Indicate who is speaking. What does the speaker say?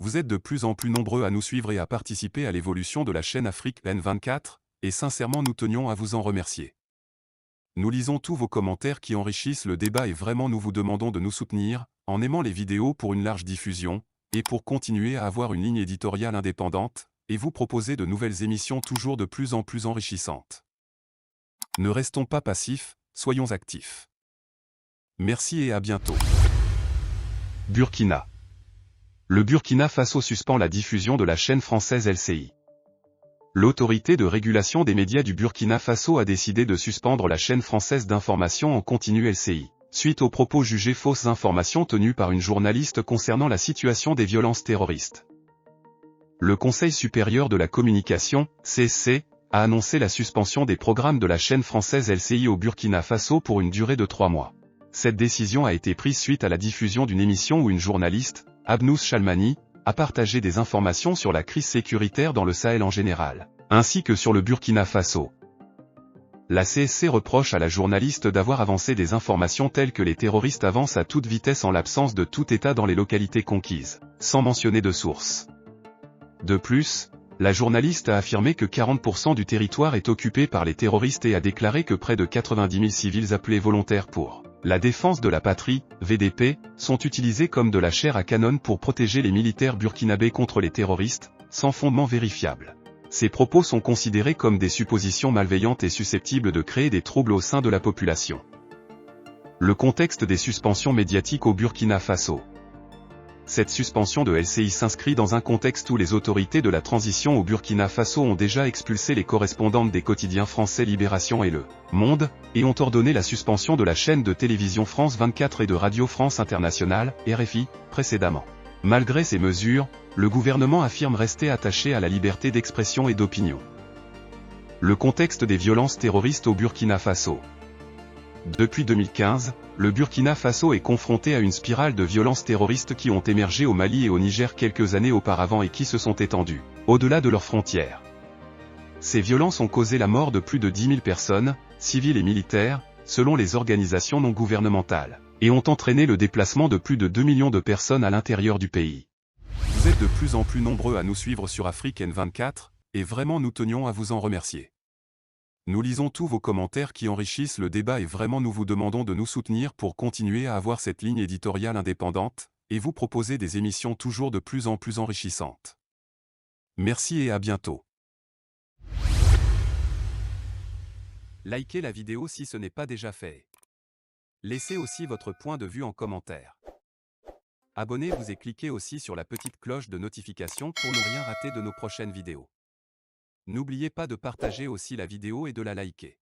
Speaker 1: Vous êtes de plus en plus nombreux à nous suivre et à participer à l'évolution de la chaîne Afrique N24, et sincèrement nous tenions à vous en remercier. Nous lisons tous vos commentaires qui enrichissent le débat et vraiment nous vous demandons de nous soutenir, en aimant les vidéos pour une large diffusion, et pour continuer à avoir une ligne éditoriale indépendante, et vous proposer de nouvelles émissions toujours de plus en plus enrichissantes. Ne restons pas passifs, soyons actifs. Merci et à bientôt. Burkina. Le Burkina Faso suspend la diffusion de la chaîne française LCI. L'autorité de régulation des médias du Burkina Faso a décidé de suspendre la chaîne française d'information en continu LCI, suite aux propos jugés fausses informations tenues par une journaliste concernant la situation des violences terroristes. Le Conseil supérieur de la communication, CSC, a annoncé la suspension des programmes de la chaîne française LCI au Burkina Faso pour une durée de 3 mois. Cette décision a été prise suite à la diffusion d'une émission où une journaliste, Abnous Chalmani, a partagé des informations sur la crise sécuritaire dans le Sahel en général, ainsi que sur le Burkina Faso. La CSC reproche à la journaliste d'avoir avancé des informations telles que les terroristes avancent à toute vitesse en l'absence de tout État dans les localités conquises, sans mentionner de source. De plus, la journaliste a affirmé que 40% du territoire est occupé par les terroristes et a déclaré que près de 90 000 civils appelés volontaires pour la défense de la patrie, VDP, sont utilisés comme de la chair à canon pour protéger les militaires burkinabés contre les terroristes, sans fondement vérifiable. Ces propos sont considérés comme des suppositions malveillantes et susceptibles de créer des troubles au sein de la population. Le contexte des suspensions médiatiques au Burkina Faso. Cette suspension de LCI s'inscrit dans un contexte où les autorités de la transition au Burkina Faso ont déjà expulsé les correspondantes des quotidiens français Libération et Le Monde, et ont ordonné la suspension de la chaîne de télévision France 24 et de Radio France Internationale, RFI, précédemment. Malgré ces mesures, le gouvernement affirme rester attaché à la liberté d'expression et d'opinion. Le contexte des violences terroristes au Burkina Faso. Depuis 2015, le Burkina Faso est confronté à une spirale de violences terroristes qui ont émergé au Mali et au Niger quelques années auparavant et qui se sont étendues, au-delà de leurs frontières. Ces violences ont causé la mort de plus de 10 000 personnes, civiles et militaires, selon les organisations non gouvernementales, et ont entraîné le déplacement de plus de 2 millions de personnes à l'intérieur du pays. Vous êtes de plus en plus nombreux à nous suivre sur Afrique N24, et vraiment nous tenions à vous en remercier. Nous lisons tous vos commentaires qui enrichissent le débat et vraiment nous vous demandons de nous soutenir pour continuer à avoir cette ligne éditoriale indépendante, et vous proposer des émissions toujours de plus en plus enrichissantes. Merci et à bientôt. Likez la vidéo si ce n'est pas déjà fait. Laissez aussi votre point de vue en commentaire. Abonnez-vous et cliquez aussi sur la petite cloche de notification pour ne rien rater de nos prochaines vidéos. N'oubliez pas de partager aussi la vidéo et de la liker.